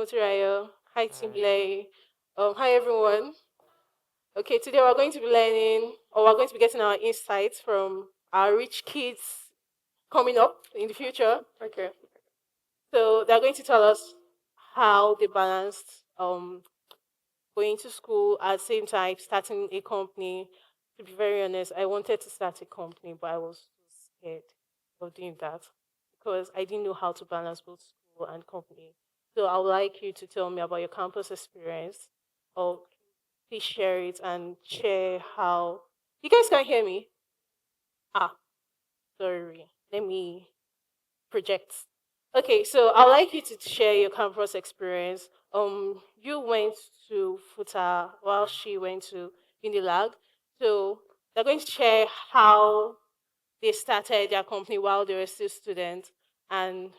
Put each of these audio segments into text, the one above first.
Motirayo. Hi, Team Hi. Lay. Hi, everyone. Okay, today we're going to be learning, or we're going to be getting our insights from our rich kids coming up in the future. Okay. So they're going to tell us how they balanced going to school at the same time starting a company. To be very honest, I wanted to start a company, but I was so scared of doing that because I didn't know how to balance both school and company. So I would like you to tell me about your campus experience, or please share it and share how you guys can hear me. Ah, sorry. Let me project. Okay, so I'd like you to share your campus experience. You went to Futa while she went to Unilag. So they're going to share how they started their company while they were still students. And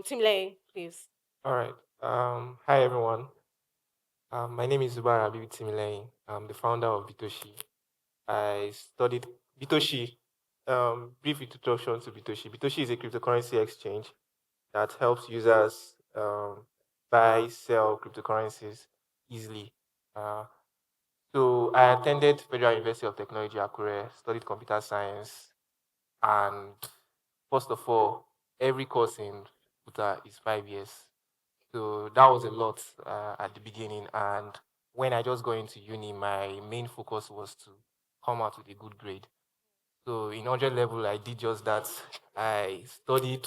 Tim Lane, please. All right. Hi everyone. My name is Zubar Abib Timilein. I'm the founder of Bitoshi. I studied Bitoshi. Brief introduction to Bitoshi. Bitoshi is a cryptocurrency exchange that helps users buy, sell cryptocurrencies easily. Uh, so I attended Federal University of Technology Akure, studied computer science, and first of all, every course in Futa is 5 years. So that was a lot at the beginning. And when I just got into uni, my main focus was to come out with a good grade. So in 100 level, I did just that. I studied,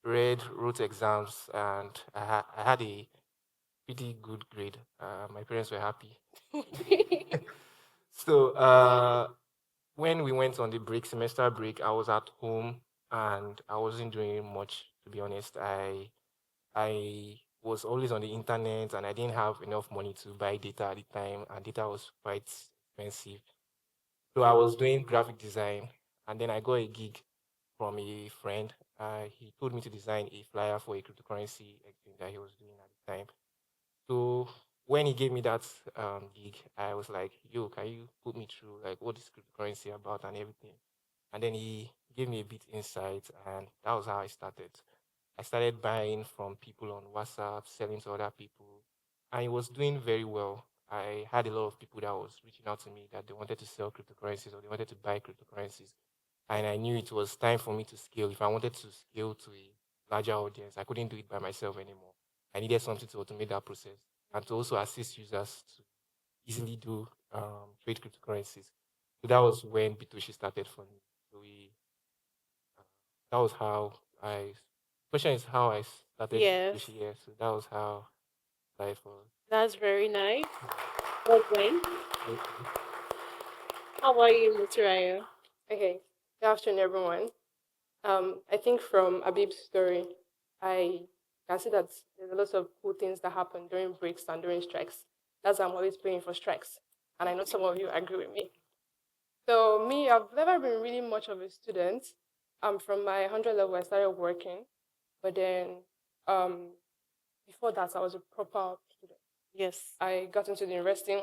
read, wrote exams, and I had a pretty good grade. My parents were happy. So when we went on the break, semester break, I was at home and I wasn't doing much, to be honest. I was always on the internet and I didn't have enough money to buy data at the time, and data was quite expensive. So I was doing graphic design, and then I got a gig from a friend. He told me to design a flyer for a cryptocurrency exchange that he was doing at the time. So when he gave me that gig, I was like, "Yo, can you put me through like what is cryptocurrency about and everything?" And then he gave me a bit insight, and that was how I started. I started buying from people on WhatsApp, selling to other people, and it was doing very well. I had a lot of people that was reaching out to me that they wanted to sell cryptocurrencies or they wanted to buy cryptocurrencies, and I knew it was time for me to scale. If I wanted to scale to a larger audience, I couldn't do it by myself anymore. I needed something to automate that process and to also assist users to easily do trade cryptocurrencies. So that was when Bitoshi started for me. So uh, that was how I. Question is how I started Yes, Bitoshi. Yeah, so that was how life was. that's very nice. Yeah. Well done. Thank you. How about you, Motirayo? Okay, good afternoon, everyone. I think from Abib's story, I can see that there's a lot of cool things that happen during breaks and during strikes. That's why I'm always praying for strikes. And I know some of you agree with me. So me, I've never been really much of a student. From my 100 level, I started working. But then um, before that, I was a proper student. Yes. I got into the university,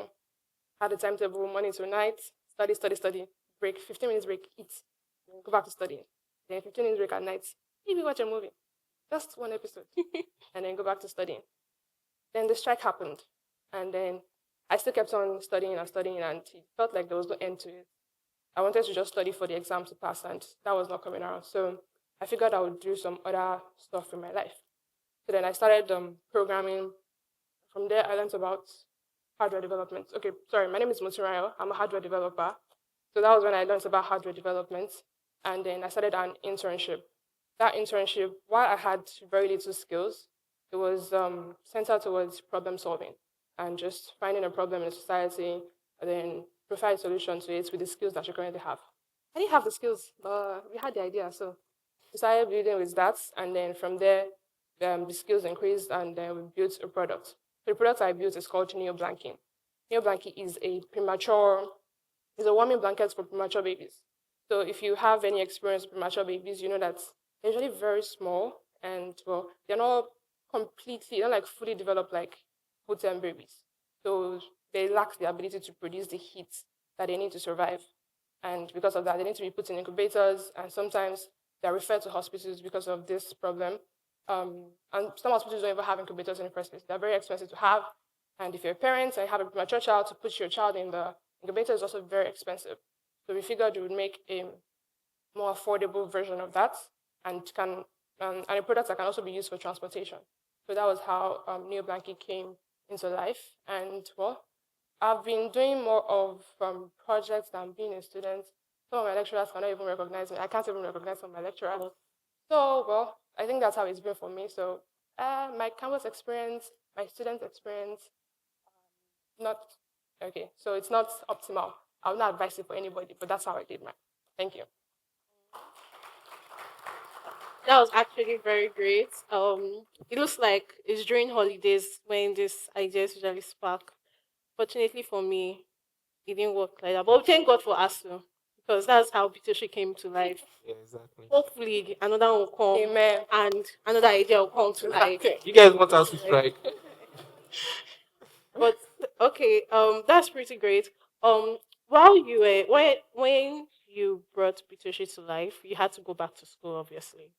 had a timetable morning to night, study, study, study, break, 15 minutes break, eat, then go back to studying. Then 15 minutes break at night, maybe watch a movie, just one episode, and then go back to studying. Then the strike happened, and then I still kept on studying, and it felt like there was no end to it. I wanted to just study for the exam to pass, and that was not coming around. So I figured I would do some other stuff in my life. So then I started programming. From there, I learned about hardware development. Okay, sorry, my name is Moturayo. I'm a hardware developer. So that was when I learned about hardware development. And then I started an internship. That internship, while I had very little skills, it was centered towards problem solving and just finding a problem in society and then provide a solution to it with the skills that you currently have. I didn't have the skills, but we had the idea. So we started building with that. And then from there, the skills increased and then we built a product. So the product I built is called Neo Blanking. Neo Blanking is a warming blanket for premature babies. So if you have any experience with premature babies, you know that they're usually very small and well, they're not they're not like fully developed like full-term babies. So they lack the ability to produce the heat that they need to survive. And because of that, they need to be put in incubators and sometimes they're referred to hospitals because of this problem. And some hospitals don't even have incubators in the first place. They're very expensive to have. And if you're a parent and you have a mature child, to put your child in the incubator is also very expensive. So we figured we would make a more affordable version of that and can and a product that can also be used for transportation. So that was how Neo Blanky came into life. And well, I've been doing more of projects than being a student. Some of my lecturers cannot even recognize me. I can't even recognize some of my lecturers. So, well, I think that's how it's been for me. So, my campus experience, my student experience, not okay. So it's not optimal. I would not advise it for anybody, but that's how I did mine. Thank you. That was actually very great. It looks like it's during holidays when this ideas usually spark. Fortunately for me, it didn't work like that. But thank God for ASU because that's how Bitoshi came to life. Yeah, exactly. Hopefully, another one will come Amen. and another idea will come to life. You guys want us to strike? But okay, that's pretty great. Um, while you were when you brought Bitoshi to life, you had to go back to school, obviously.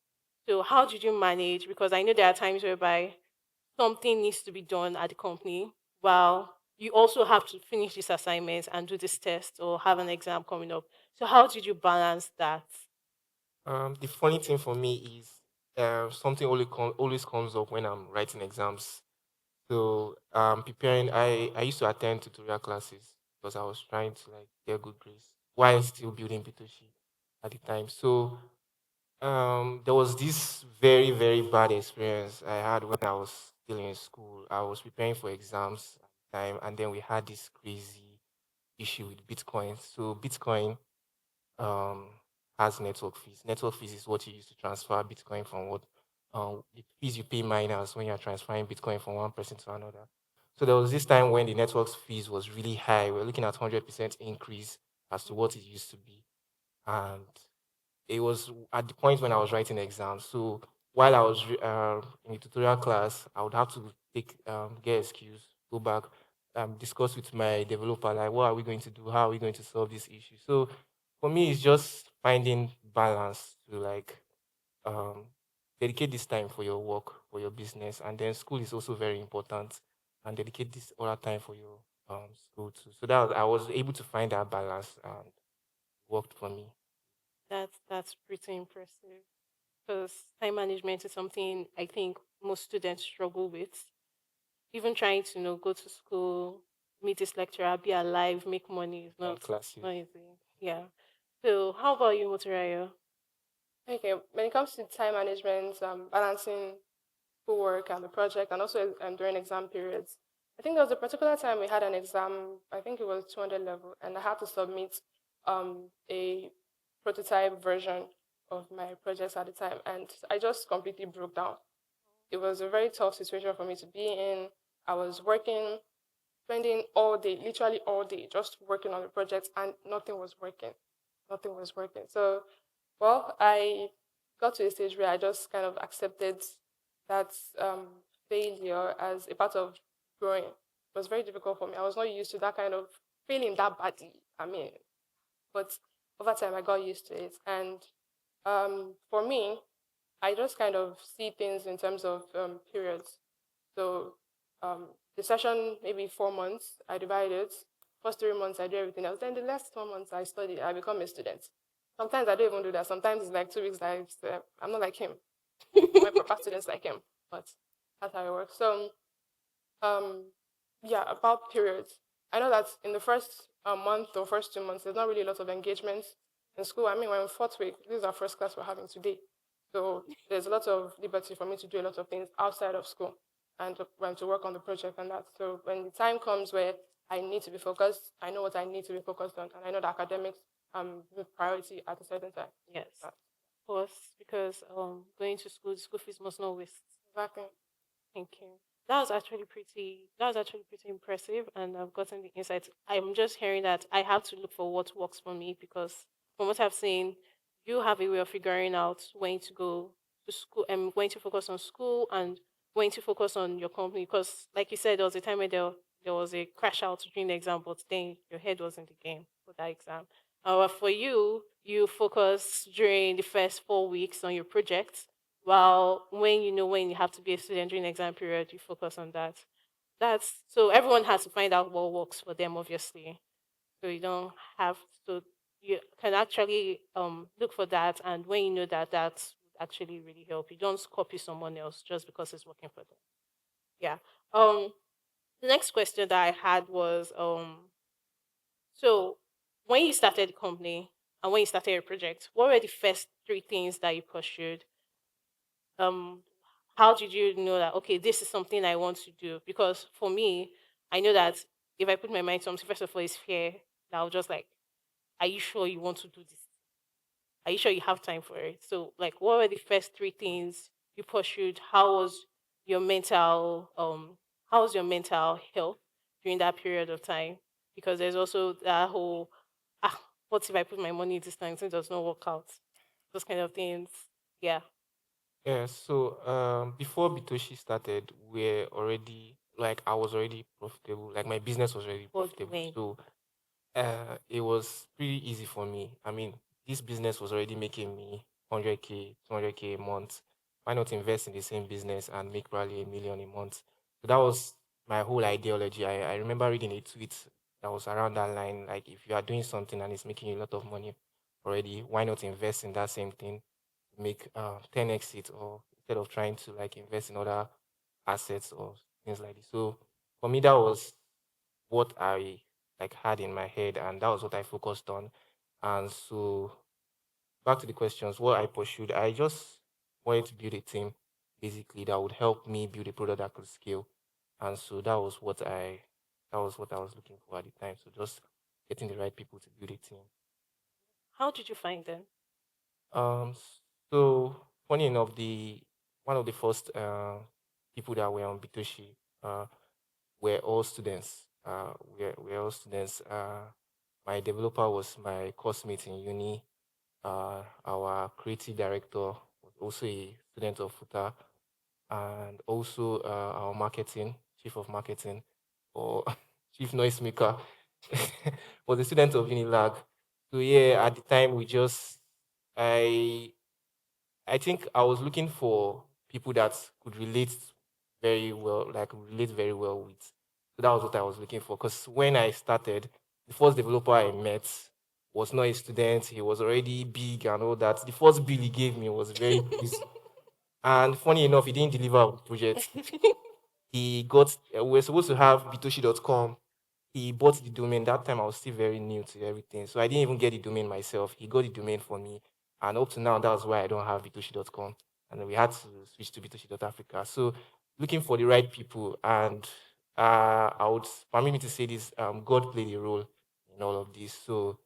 So how did you manage? Because I know there are times whereby something needs to be done at the company, while you also have to finish this assignment and do this test or have an exam coming up. So how did you balance that? The funny thing for me is something always comes up when I'm writing exams. So preparing, I used to attend tutorial classes because I was trying to like get good grades while still building Bitoshi at the time. So there was this very very bad experience I had when I was still in school. I was preparing for exams at the time, and then we had this crazy issue with Bitcoin. So Bitcoin um, has network fees. Network fees is what you use to transfer Bitcoin from what the fees you pay miners when you're transferring Bitcoin from one person to another. So there was this time when the network fees was really high. We're looking at 100% increase as to what it used to be, and it was at the point when I was writing exams. So while I was in the tutorial class, I would have to get excuse, go back, discuss with my developer like, what are we going to do? How are we going to solve this issue? So for me, it's just finding balance to like um, dedicate this time for your work, for your business, and then school is also very important, and dedicate this other time for your school too. So I was able to find that balance and worked for me. That's pretty impressive because time management is something I think most students struggle with. Even trying to go to school, meet this lecturer, be alive, make money is And not classes. easy. Yeah. So how about you, Motoraya? Okay, when it comes to time management, balancing schoolwork and the project, and also during exam periods, I think there was a particular time we had an exam. I think it was 200 level, and I had to submit a prototype version of my projects at the time, and I just completely broke down. It was a very tough situation for me to be in. I was working, spending all day, literally all day, just working on the project, and nothing was working. Nothing was working. So, well, I got to a stage where I just kind of accepted that failure as a part of growing. It was very difficult for me. I was not used to that kind of feeling that badly. I mean, but over time I got used to it. And for me, I just kind of see things in terms of periods. So the session, maybe 4 months, I divide it. First 3 months, I do everything else. Then the last 4 months, I study. I become a student. Sometimes I don't even do that. Sometimes it's like 2 weeks that I'm not like him. My proper students like him, but that's how it works. So um, yeah, about periods. I know that in the first month or first 2 months, there's not really a lot of engagement in school. I mean, we're in fourth week. This is our first class we're having today. So there's a lot of liberty for me to do a lot of things outside of school and to work on the project and that. So when the time comes where I need to be focused, I know what I need to be focused on, and I know that academics with priority at a certain time. Yes, Uh, of course, because going to school, the school fees must not waste. Exactly. Thank you. That was actually pretty impressive, and I've gotten the insights. I'm just hearing that I have to look for what works for me because from what I've seen, you have a way of figuring out when to go to school and when to focus on school and when to focus on your company. Because, like you said, there was a time where there was a crash out during the exam, but then your head was in the game for that exam. For you, you focus during the first 4 weeks on your project While when you have to be a student during exam period, you focus on that. That's so everyone has to find out what works for them, obviously. So you don't have to you can actually look for that, and when you know that that's actually really help. You don't copy someone else just because it's working for them. Yeah. Um the next question that I had was so when you started the company and when you started your project, what were the first three things that you pursued? Um how did you know that okay, this is something I want to do? Because for me, I know that if I put my mind to something, first of all is fear. That I'll just like, are you sure you want to do this? Are you sure you have time for it? So like what were the first three things you pursued? Your mental how was your mental health during that period of time? Because there's also that whole ah, what if I put my money into this time since it does not work out? Those kind of things. Yeah. Yeah, so before Bitoshi started, we're already like I was already profitable. Like my business was already God profitable. willing. So it was pretty easy for me. I mean, this business was already making me 100K, 200K a month. Why not invest in the same business and make probably 1 million a month? So that was my whole ideology. I remember reading a tweet that was around that line. Like, if you are doing something and it's making you a lot of money already, why not invest in that same thing, make 10x it, or instead of trying to like invest in other assets or things like this. So for me, that was what I like had in my head, and that was what I focused on. And so back to the questions, what I pursued, I just wanted to build a team basically that would help me build a product that could scale. And so that was what I was looking for at the time. So just getting the right people to build a team. How did you find them? Um so funny enough, the one of the first people that were on Bitoshi uh we're all students. We're all students. My developer was my course mate in uni. Our creative director was also a student of FUTA, and also our marketing chief of marketing, or chief noisemaker, was a student of Unilag. So yeah, at the time I I think I was looking for people that could relate very well, like relate very well with. So that was what I was looking for. Because when I started, the first developer I met was not a student. He was already big and all that. The first bill he gave me was very big. And funny enough, he didn't deliver on the project. He got, we were supposed to have bitoshi.com. He bought the domain. That time I was still very new to everything. So I didn't even get the domain myself. He got the domain for me. And up to now, that's why I don't have bitoshi.com. And then we had to switch to bitoshi.africa. So looking for the right people. And I would permit me to say this, God played a role in all of this. So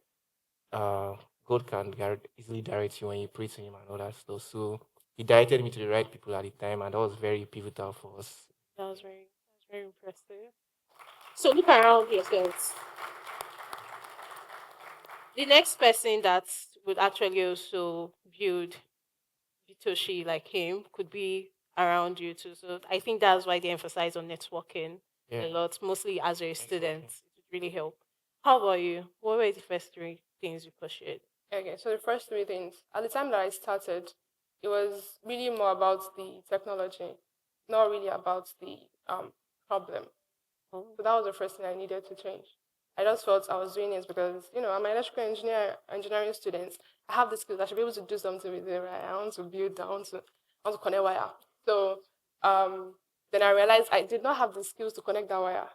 uh, God can easily direct you when you pray to him and all that stuff. So he directed me to the right people at the time, and that was very pivotal for us. That was very impressive. So look around yourselves. The next person that would actually also build Bitoshi like him could be around you too. So I think that's why they emphasize on networking Yeah, a lot, mostly as you're a student. networking. It would really help. How about you? What were the first three things you pursued? Okay, so the first three things. At the time that I started, it was really more about the technology, not really about the problem. Oh, So that was the first thing I needed to change. I just felt I was doing it because, I'm an engineering student. I have the skills. I should be able to do something with it, right? I want to build, I want to connect wire. So um, then I realized I did not have the skills to connect that wire.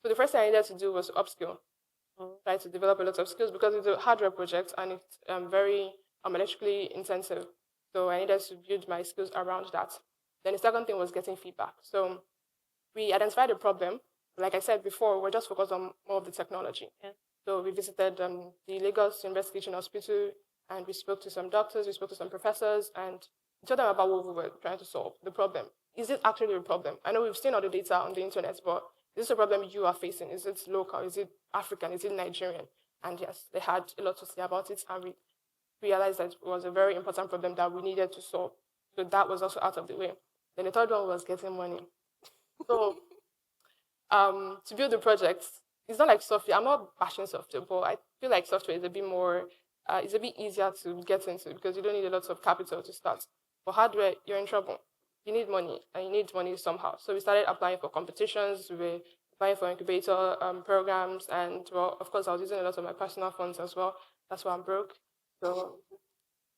So the first thing I needed to do was to upskill, oh, try to develop a lot of skills because it's a hardware project and it's very electrically intensive. So I needed to build my skills around that. Then the second thing was getting feedback. So we identified a problem. Like I said before, we're just focused on more of the technology. yeah. So we visited the Lagos Investigation Hospital and we spoke to some doctors, we spoke to some professors, and we told them about what we were trying to solve, the problem. Is it actually a problem? I know we've seen all the data on the internet, but is this a problem you are facing? Is it local? Is it African? Is it Nigerian? And yes, they had a lot to say about it, and we realized that it was a very important problem that we needed to solve. So that was also out of the way. Then the third one was getting money. So to build the project, it's not like software. I'm not bashing software, but I feel like software is a bit more, it's a bit easier to get into because you don't need a lot of capital to start. For hardware, you're in trouble. You need money, and you need money somehow. So we started applying for competitions. We were applying for incubator programs, and well, of course, I was using a lot of my personal funds as well. That's why I'm broke. So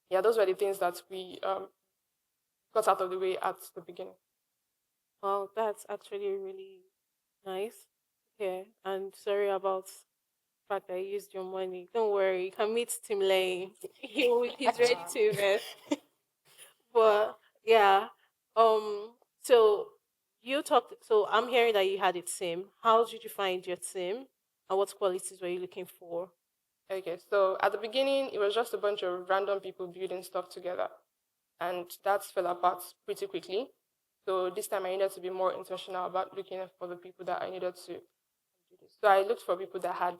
yeah, those were the things that we got out of the way at the beginning. Well, that's actually really nice. Yeah, and sorry about the fact that I used your money. Don't worry, you can meet Tim Lane. He's ready to invest. But yeah, so you talked. So I'm hearing that you had a team. How did you find your team, and what qualities were you looking for? Okay, so at the beginning, it was just a bunch of random people building stuff together, and that fell apart pretty quickly. So this time, I needed to be more intentional about looking for the people that I needed to do this. So I looked for people that had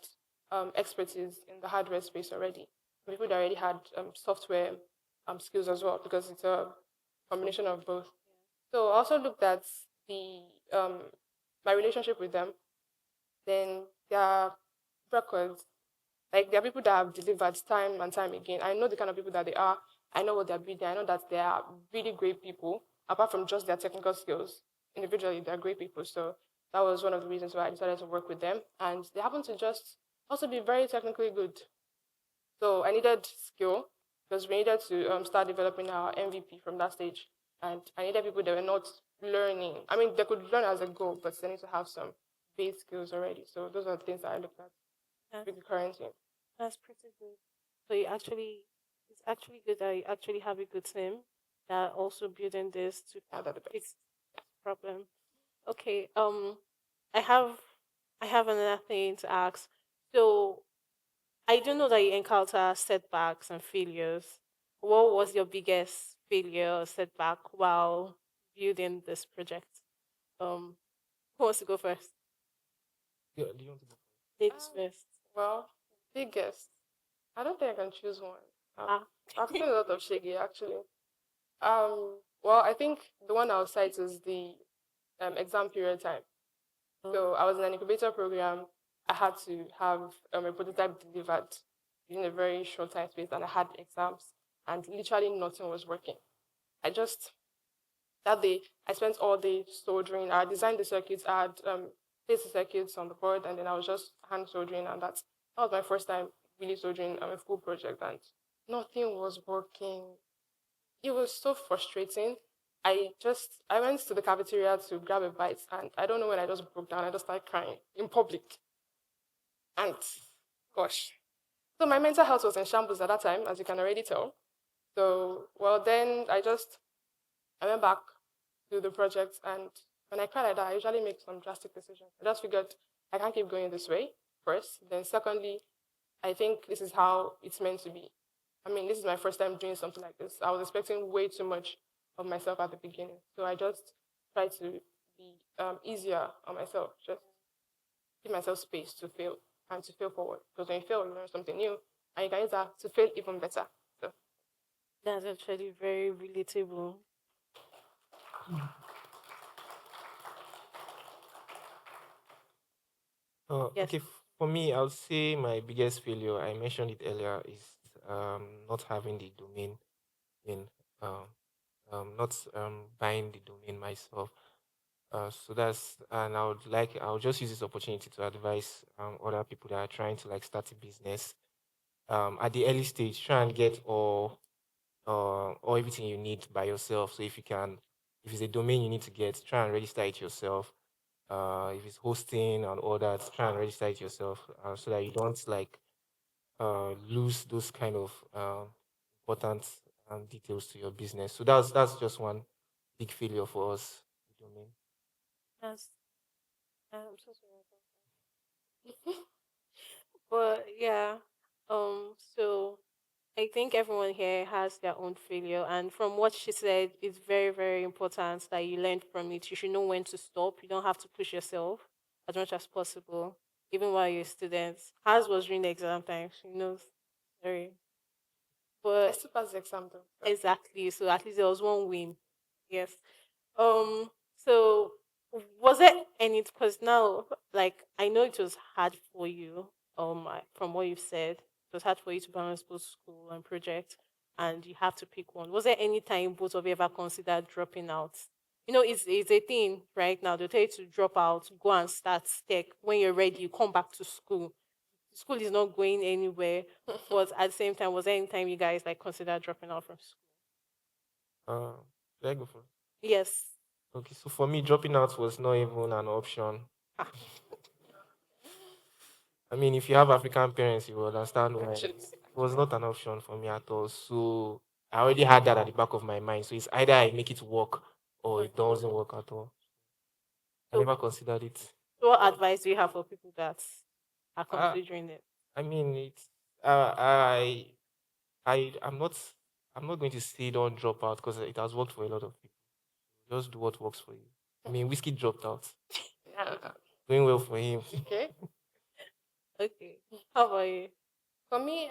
expertise in the hardware space already, people that already had software skills as well, because it's a combination of both. So I also looked at the my relationship with them, then their records. Like there are people that have delivered time and time again. I know the kind of people that they are. I know what they're building. I know that they are really great people. Apart from just their technical skills, individually they're great people. So that was one of the reasons why I decided to work with them. And they happen to just also be very technically good. So I needed skill because we needed to start developing our MVP from that stage. And I needed people that were not learning. I mean, they could learn as they go, but they need to have some base skills already. So those are the things that I looked at That's with the current team. that's pretty good. So you actually, it's actually good that you actually have a good team that also building this to Yeah, they're the best. fix problem. Okay. I have I have another thing to ask. So I do know that you encounter setbacks and failures. What was your biggest failure or setback while building this project? Um, who wants to go first? Yeah, do you want to go? Ladies Um, first. well, biggest. I don't think I can choose one. I've, Ah, I've seen a lot of shaggy actually. Well, I think the one I'll cite is the exam period time. oh, So I was in an incubator program. I had to have a prototype delivered in a very short time space, and I had exams, and literally nothing was working. I just that day I spent all day soldering. I designed the circuits. I had placed the circuits on the board, and then I was just hand soldering, and that was my first time really soldering a full project, and nothing was working. It was so frustrating. I went to the cafeteria to grab a bite, and I don't know when I just broke down. I just started crying in public, and gosh. So my mental health was in shambles at that time, as you can already tell. So well, then I went back to the project, and when I cry like that, I usually make some drastic decisions. I just figured I can't keep going this way. First, then secondly, I think this is how it's meant to be. I mean, this is my first time doing something like this. I was expecting way too much of myself at the beginning. So I just tried to be easier on myself, just give myself space to fail and to fail forward. Because when you fail, you learn something new and you can use that to fail even better. So, that's actually very relatable. Yes. Okay, for me, I would say my biggest failure, I mentioned it earlier, is not having the domain in, um, not buying the domain myself. So that's, and I'll just use this opportunity to advise other people that are trying to like start a business. At the early stage, try and get all everything you need by yourself. So if you can, if it's a domain you need to get, try and register it yourself. If it's hosting and all that, try and register it yourself, so that you don't like lose those kind of important details to your business. So that's just one big failure for us. The domain. That's I'm so sorry about that. But yeah, so I think everyone here has their own failure, and from what she said, it's very, very important that you learn from it. You should know when to stop. You don't have to push yourself as much as possible, even while you're a student. Hers was during the exam time. She knows. Sorry, I but still passed the exam though. So. exactly. So at least there was one win. Yes. So was it any? Because now, like, I know it was hard for you. From what you've said, it was hard for you to balance both school and project. and you have to pick one. Was there any time both of you ever considered dropping out? You know, it's a thing right now. They tell you to drop out, go and start tech. When you're ready, you come back to school. School is not going anywhere. But at the same time, was there any time you guys like consider dropping out from school? Uh, should I go first? Yes. Okay, so for me, dropping out was not even an option. Ah, I mean, if you have African parents, you will understand why. Actually, It was not an option for me at all. So I already had that at the back of my mind. So it's either I make it work or it doesn't work at all. I so, never considered it. what advice do you have for people that are Uh, considering it? I mean, it's uh, I I'm not going to say don't drop out because it has worked for a lot of people. Just do what works for you. I mean, whiskey dropped out, yeah. doing well for him. Okay. Okay. How about you? For me,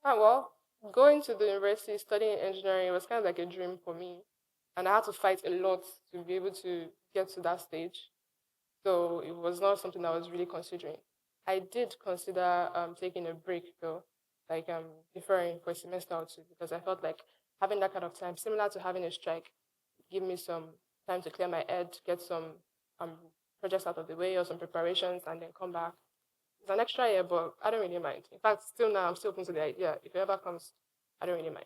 well, going to the university studying engineering was kind of like a dream for me, and I had to fight a lot to be able to get to that stage. So it was not something I was really considering. I did consider taking a break though, like deferring for a semester or two, because I felt like having that kind of time, similar to having a strike, give me some time to clear my head, get some um projects out of the way or some preparations, and then come back. It's an extra year, but I don't really mind. In fact, still now I'm still open to the idea. If it ever comes, I don't really mind.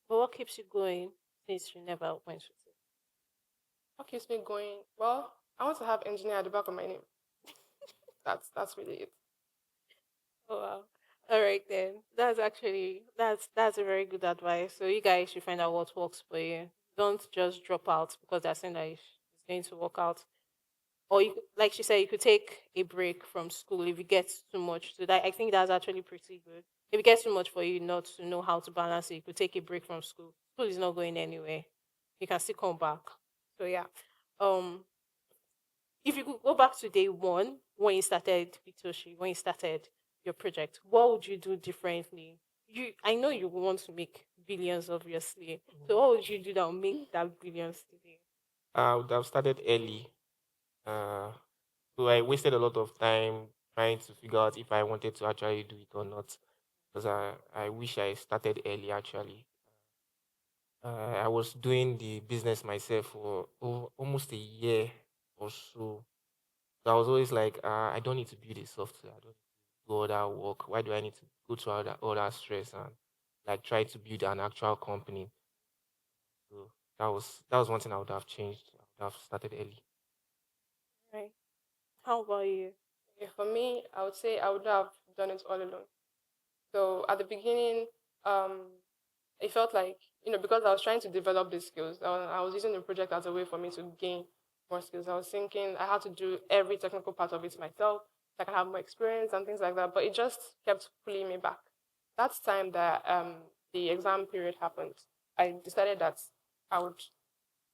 But what keeps you going since you never went with it? What keeps me going? Well, I want to have engineer at the back of my name. That's really it. Oh wow. All right then. That's a very good advice. So you guys should find out what works for you. Don't just drop out because they're saying that it's going to work out. Or you, like she said, you could take a break from school if it gets too much. So that I think that's actually pretty good. If it gets too much for you not to know how to balance it, you could take a break from school. School is not going anywhere. You can still come back. So yeah. Um if you could go back to day one when you started Bitoshi, when you started your project, what would you do differently? I know you want to make billions obviously. So what would you do that will make that billions today? I would have started early. Uh, so I wasted a lot of time trying to figure out if I wanted to actually do it or not. Because I wish I started early actually. I was doing the business myself for almost a year or so. So I was always like, I don't need to build a software. I don't need to do all that work. Why do I need to go through all that stress and like try to build an actual company? So that was one thing I would have changed. I would have started early. Right. How about you? Okay, for me, I would say I would have done it all alone. So at the beginning, um, it felt like, because I was trying to develop these skills, I was using the project as a way for me to gain more skills. I was thinking I had to do every technical part of it myself, so I can have more experience and things like that. But it just kept pulling me back. That's time that the exam period happened. I decided that I would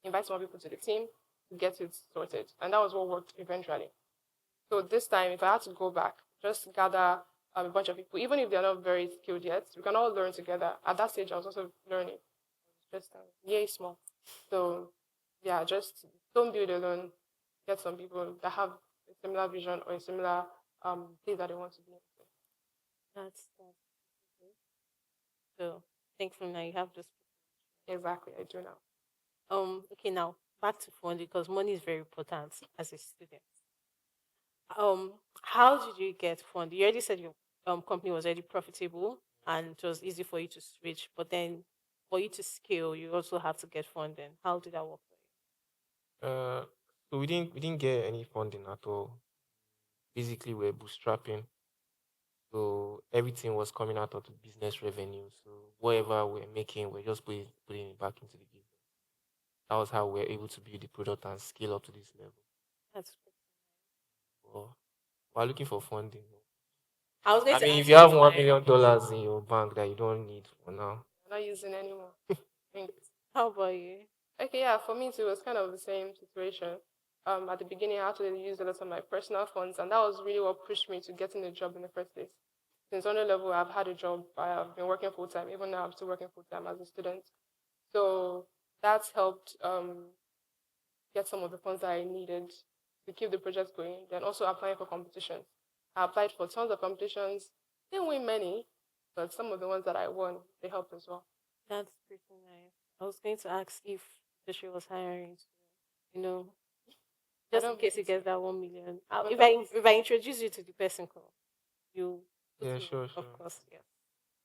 invite more people to the team to get it sorted, and that was what worked eventually. So this time, if I had to go back, just gather a bunch of people, even if they're not very skilled yet, we can all learn together. At that stage, I was also learning, just yay small. So yeah, just don't build alone. Get some people that have a similar vision or a similar thing that they want to be into. That's good. So thankfully now you have this. Exactly, I do now. Okay, now back to funding because money is very important as a student. How did you get funded? You already said your company was already profitable and it was easy for you to switch, but then for you to scale, you also have to get funding. How did that work for Uh, so we didn't get any funding at all. Basically, we're bootstrapping. So everything was coming out of the business revenue. So whatever we're making, we're just putting it back into the business. That was how we're able to build the product and scale up to this level. you? That's Well, we're looking for funding. I was going I to mean, if ask you you have to $1 million in your bank that you don't need for now, I'm not using anymore. Thanks. how about you? Okay, yeah, for me too, it was kind of the same situation. At the beginning, I had to use a lot of my personal funds, and that was really what pushed me to getting a job in the first place. Since under level, I've had a job. I have been working full time. Even now, I'm still working full time as a student. So that's helped get some of the funds that I needed to keep the project going. Then also applying for competitions. I applied for tons of competitions. Didn't win many, but some of the ones that I won, they helped as well. That's pretty nice. I was going to ask if the show was hiring, you know, I just in don't case you mind. get that 1 million. But If I introduce you to the person, you put Yeah, me, sure, of sure. course, yes.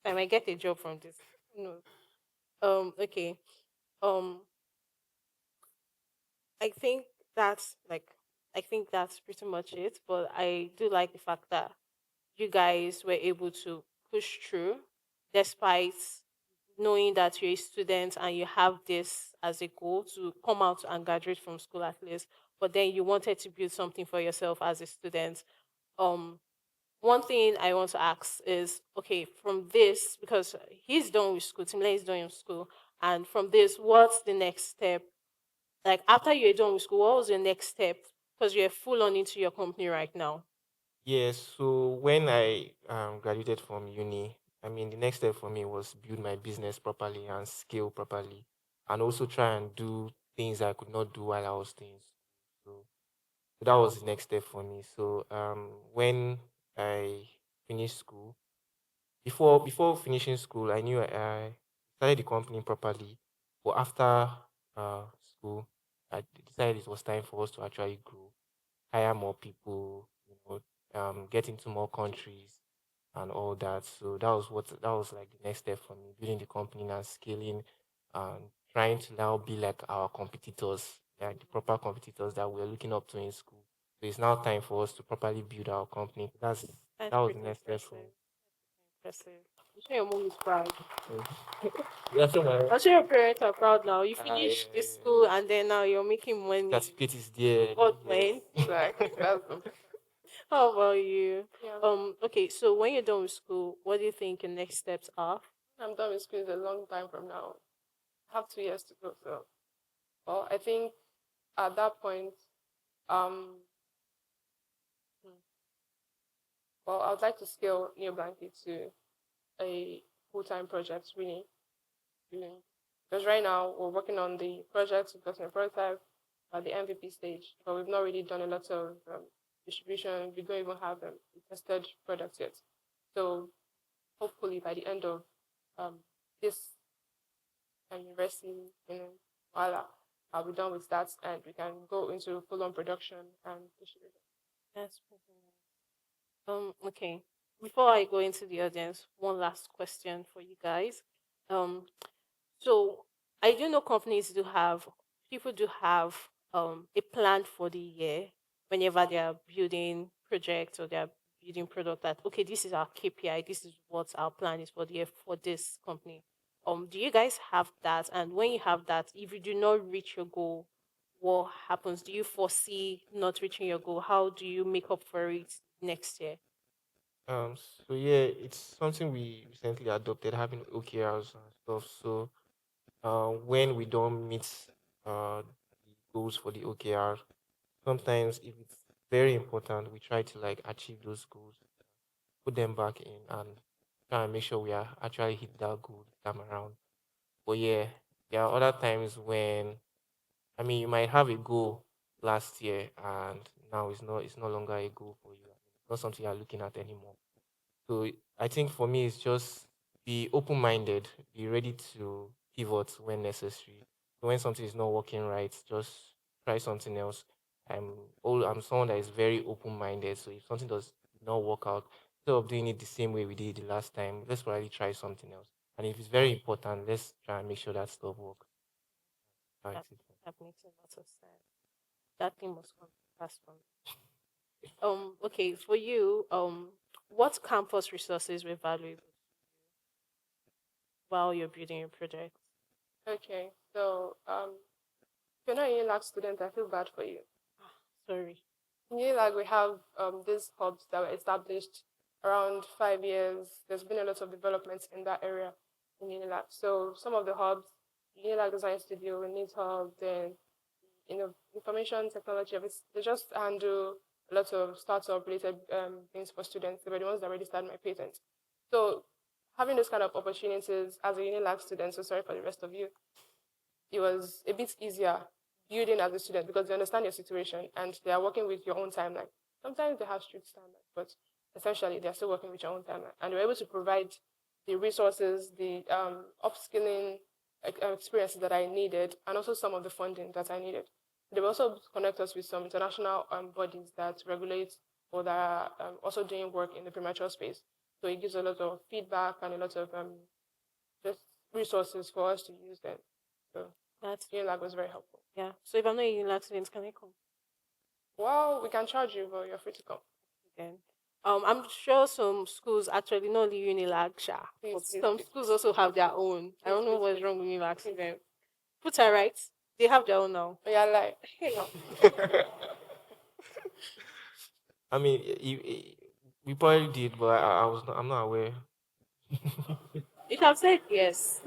I might get a job from this. Who knows? Okay. Um, I think that's like, I think that's pretty much it. But I do like the fact that you guys were able to push through despite knowing that you're a student and you have this as a goal to come out and graduate from school at least, but then you wanted to build something for yourself as a student. Um, One thing I want to ask is, okay, from this, because he's done with school, Timle is done with school, and from this, what's the next step? Like after you're done with school, what was your next step? Because you're full on into your company right now. Yes, so when I graduated from uni, I mean, the next step for me was build my business properly and scale properly, and also try and do things I could not do while I was doing school. So that was the next step for me. So when I finished school, before finishing school, I knew I started the company properly. But after school, I decided it was time for us to actually grow, hire more people, get into more countries and all that. So that was like the next step for me, building the company and scaling and trying to now be like our competitors, like the proper competitors that we're looking up to in school. So it's now time for us to properly build our company. That's That was the pretty next step for impressive. Impressive. I'm sure your mom is proud. me. Yeah, so my I'm sure your parents are proud now. You yeah, finished the yeah. school and then now you're making money. Certificate is there. God Yes. went. exactly, that's the How about you? yeah. Okay, so when you're done with school, what do you think your next steps are? I'm done with school a long time from now. I have 2 years to go. So, well, I think at that point, um, hmm, well, I would like to scale Neo Blanket to a full-time project, really, really. Because right now we're working on the project, we've got a prototype at the MVP stage, but we've not really done a lot of distribution. We don't even have tested products yet. So hopefully by the end of um, this university, voila, I'll be done with that and we can go into full-on production and distribution. That's pretty nice. Okay. Before I go into the audience, one last question for you guys. Um, So I do know companies do have people do have a plan for the year whenever they are building projects or they are building product that okay, this is our KPI, this is what our plan is for the year for this company. Do you guys have that? And when you have that, if you do not reach your goal, what happens? Do you foresee not reaching your goal? How do you make up for it next year? So yeah, it's something we recently adopted, having OKRs and stuff. So when we don't meet the goals for the OKR, sometimes if it's very important, we try to like achieve those goals, put them back in, and try and make sure we are actually hit that goal this time around. But yeah, there are other times when I mean you might have a goal last year and now it's no longer a goal for you. It's not something you're looking at anymore. So I think for me, it's just be open minded, be ready to pivot when necessary. So when something is not working right, just try something else. I'm someone that is very open minded. So if something does not work out, instead of doing it the same way we did it the last time, let's probably try something else. And if it's very important, let's try and make sure that stuff works. That That's it. that makes a lot of sense. That thing must come fast from okay, for you, what campus resources were valuable while you're building your project? Okay, so if you're not a UNILAG student, I feel bad for you. Sorry. In UNILAG, we have these hubs that were established around 5 years. There's been a lot of developments in that area in UNILAG. So some of the hubs, UNILAG Design Studio, Needs Hub, then information technology, they just handle a lot of startup related things for students. They were the ones that already started my patent. So having those kind of opportunities as a UNILAG student, so sorry for the rest of you, it was a bit easier building as a student because they understand your situation and they are working with your own timeline. Sometimes they have strict timelines, but essentially they're still working with your own timeline. And you're able to provide the resources, the upskilling experiences that I needed, and also some of the funding that I needed. They will also connect us with some international bodies that regulate or that are also doing work in the premature space. So it gives a lot of feedback and a lot of just resources for us to use then. So That's UNILAG was very helpful. yeah. So if I'm not a Unilag student, can I come? Well, we can charge you, but you're free to come. Then I'm sure some schools actually not only Unilag, sha, but Please, some please. schools also have their own. I don't know Please, what's please. wrong with Unilag students. Put her right. They have their own now. Oh, yeah, like I mean, we probably did, but I'm not aware. You have said yes.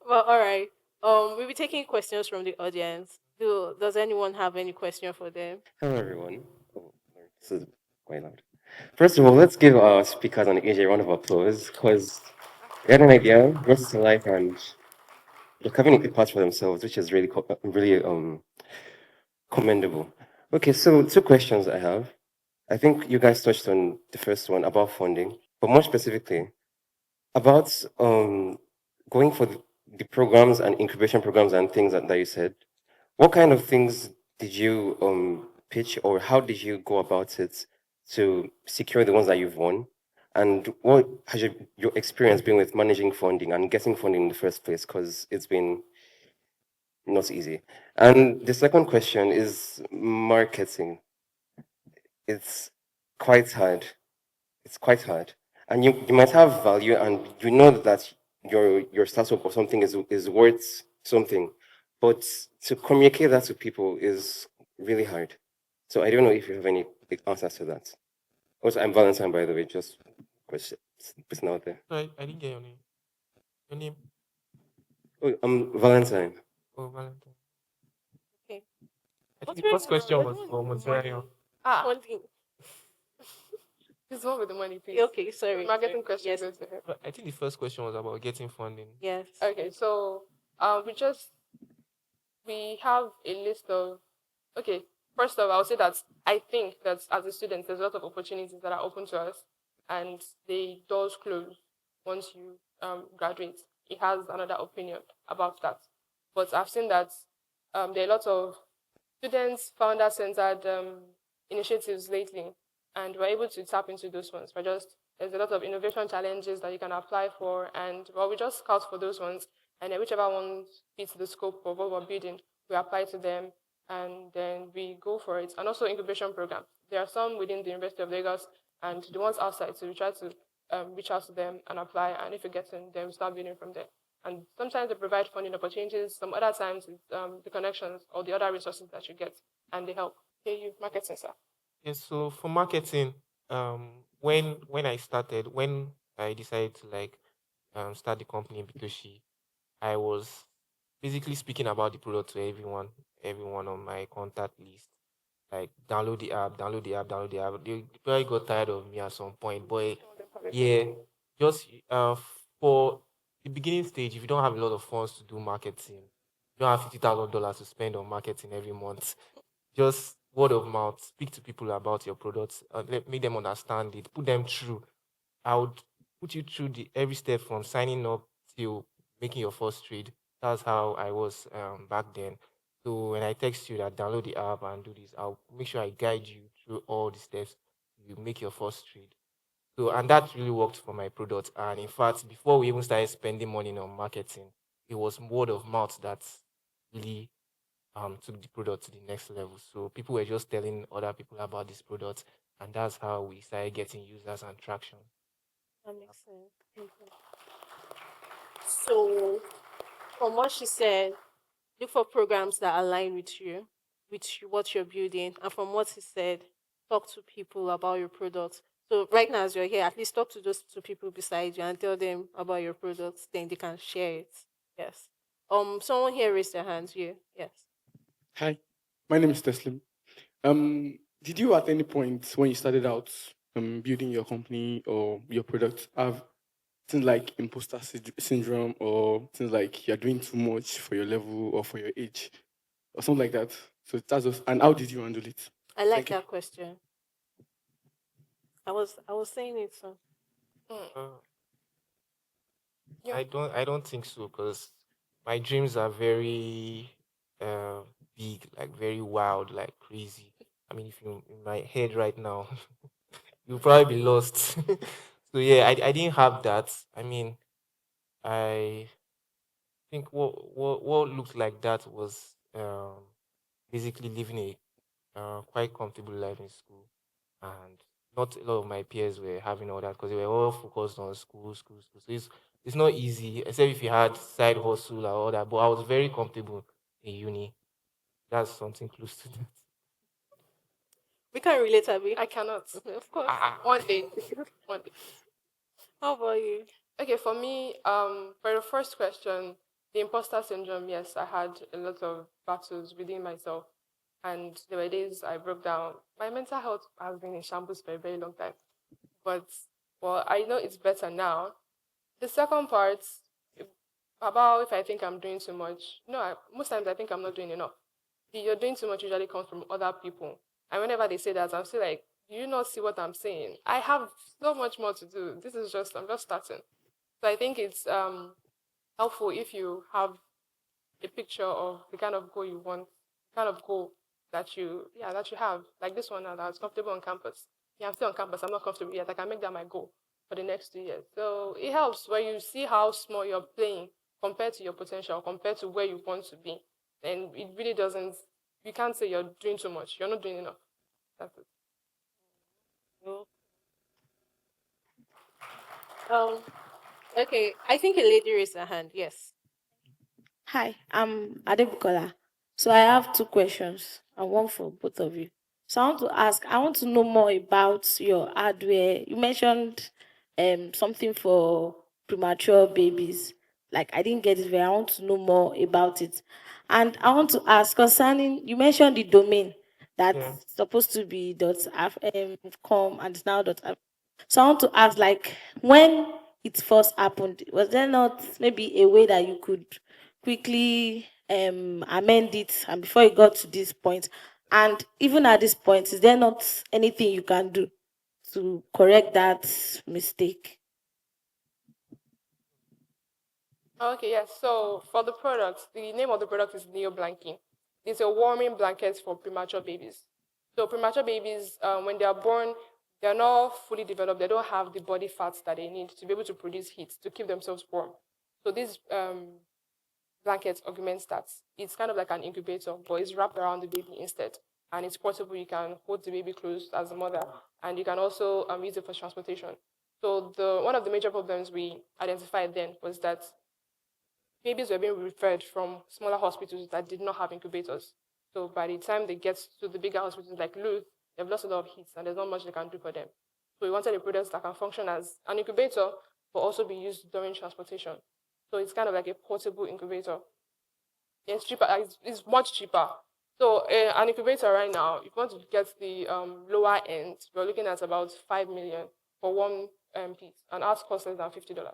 Well, all right. We'll be taking questions from the audience. Does anyone have any question for them? Hello, everyone. Oh, sorry, this is quite loud. First of all, let's give our speakers on the AJ a round of applause because they had an idea, brought it to life, and they're carving a path for themselves, which is really, really commendable. Okay, so two questions I have. I think you guys touched on the first one about funding, but more specifically about going for the programs and incubation programs and things that you said. What kind of things did you pitch, or how did you go about it to secure the ones that you've won? And what has your experience been with managing funding and getting funding in the first place? Because it's been not easy. And the second question is marketing. It's quite hard. It's quite hard. And you might have value and you know that your startup or something is worth something. But to communicate that to people is really hard. So I don't know if you have any big answers to that. Also, I'm Valentine, by the way, just question putting out there. Sorry, I didn't get your name. Your name? Oh, I'm Valentine. Oh, Valentine. Okay. I think What's the first question what was do you for want with the money? Monterio. One thing. this one with the money, please. Okay, sorry. Marketing sorry. question Yes. goes to him. But I think the first question was about getting funding. Yes. Okay, so we have a list of okay. First of all, I'll say that I think that as a student, there's a lot of opportunities that are open to us, and the doors close once you graduate. It has another opinion about that, but I've seen that there are a lot of students founder centered initiatives lately, and we're able to tap into those ones. There's a lot of innovation challenges that you can apply for, and well, we just scout for those ones, and then whichever ones fits the scope of what we're building, we apply to them, and then we go for it. And also incubation programs. There are some within the University of Lagos, and the ones outside. So we try to reach out to them and apply, and if we get in, then we start building from there. And sometimes they provide funding opportunities. Some other times it's the connections or the other resources that you get, and they help. Okay, you marketing, sir. Yes, so for marketing, when I started, when I decided to like start the company in Bitoshi, I was basically speaking about the product to everyone on my contact list. Like download the app, download the app, download the app. They probably got tired of me at some point, but yeah, just for the beginning stage, if you don't have a lot of funds to do marketing, you don't have $50,000 to spend on marketing every month. Just word of mouth, speak to people about your products, make them understand it, put them through. I would put you through the every step from signing up till making your first trade. That's how I was back then. So when I text you that download the app and do this, I'll make sure I guide you through all the steps. You make your first trade. So and that really worked for my product. And in fact, before we even started spending money on marketing, it was word of mouth that really took the product to the next level. So people were just telling other people about this product, and that's how we started getting users and traction. That makes sense. Okay. So, from what she said, look for programs that align with you, what you're building. And from what he said, talk to people about your products. So right now, as you're here, at least talk to those two people beside you and tell them about your products. Then they can share it. Yes. Someone here raised their hands. You. Yes. Hi, my name is Teslim. Did you at any point when you started out building your company or your product have things like imposter syndrome or things like you're doing too much for your level or for your age or something like that? So that's just, and how did you handle it? I like Thank you. that question. I was saying it so. Uh, Yeah. I don't think so because my dreams are very uh big, like very wild, like crazy. I mean, if you in my head right now, you'll probably be lost. So yeah, I didn't have that. I mean, I think what looked like that was basically living a quite comfortable life in school, and not a lot of my peers were having all that because they were all focused on school. So it's not easy, except if you had side hustle or all that. But I was very comfortable in uni. That's something close to that. We can relate, Abby. I cannot. Of course. Ah, One day. One day. How about you? Okay, for me, for the first question, the imposter syndrome, yes, I had a lot of battles within myself. And there were days I broke down. My mental health has been in shambles for a very long time. But, well, I know it's better now. The second part, about if I think I'm doing too much. No, most times I think I'm not doing enough. The you're doing too much usually comes from other people. And whenever they say that, I'm still like, do you not see what I'm saying? I have so much more to do. I'm just starting. So I think it's helpful if you have a picture of the kind of goal you want, kind of goal that you have. Like this one now that's comfortable on campus. Yeah, I'm still on campus. I'm not comfortable yet. I can make that my goal for the next 2 years. So it helps when you see how small you're playing compared to your potential, compared to where you want to be. And it really doesn't. You can't say you're doing too much. You're not doing enough. That's it. No. Um. Okay. I think a lady raised her hand. Yes. Hi, I'm Adebukola. So I have two questions and one for both of you. So I want to know more about your hardware. You mentioned something for premature babies. Like I didn't get it very. I want to know more about it. And I want to ask concerning you mentioned the domain that's yeah. supposed to be .com and it's now .af. So I want to ask, like, when it first happened, was there not maybe a way that you could quickly amend it, and before it got to this point, and even at this point, is there not anything you can do to correct that mistake? Okay, yes. So for the product, the name of the product is Neo Blanking. It's a warming blanket for premature babies. So premature babies, when they are born, they're not fully developed. They don't have the body fats that they need to be able to produce heat to keep themselves warm. So this blanket augments that. It's kind of like an incubator, but it's wrapped around the baby instead. And it's portable. You can hold the baby close as a mother, and you can also use it for transportation. So the one of the major problems we identified then was that babies were being referred from smaller hospitals that did not have incubators. So by the time they get to the bigger hospitals like Luth, they've lost a lot of heat and there's not much they can do for them. So we wanted a product that can function as an incubator, but also be used during transportation. So it's kind of like a portable incubator. It's cheaper. It's much cheaper. So an incubator right now, if you want to get the lower end, you're looking at about 5 million for one piece, and ours costs less than $50.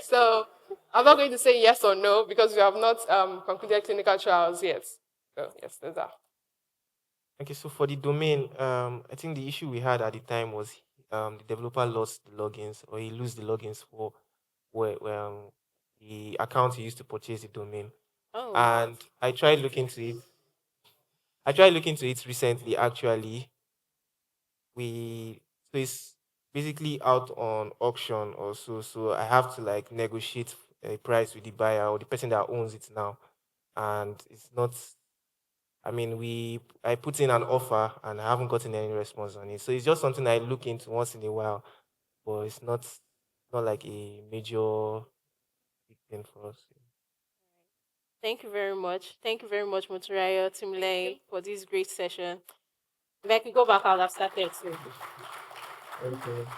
So I'm not going to say yes or no because we have not concluded clinical trials yet. So yes, there's that. Okay, so for the domain, I think the issue we had at the time was the developer lost the logins, or he lose the logins for the account he used to purchase the domain. Oh. And I tried looking to it. I tried looking to it recently. Actually, we so it's basically out on auction or so. So I have to like negotiate a price with the buyer or the person that owns it now, and it's not. I mean, I put in an offer and I haven't gotten any response on it. So it's just something I look into once in a while, but it's not like a major big thing for us. Thank you very much. Thank you very much, Moturaya, Timlay, for this great session. If I could go back, I would have started too. Okay.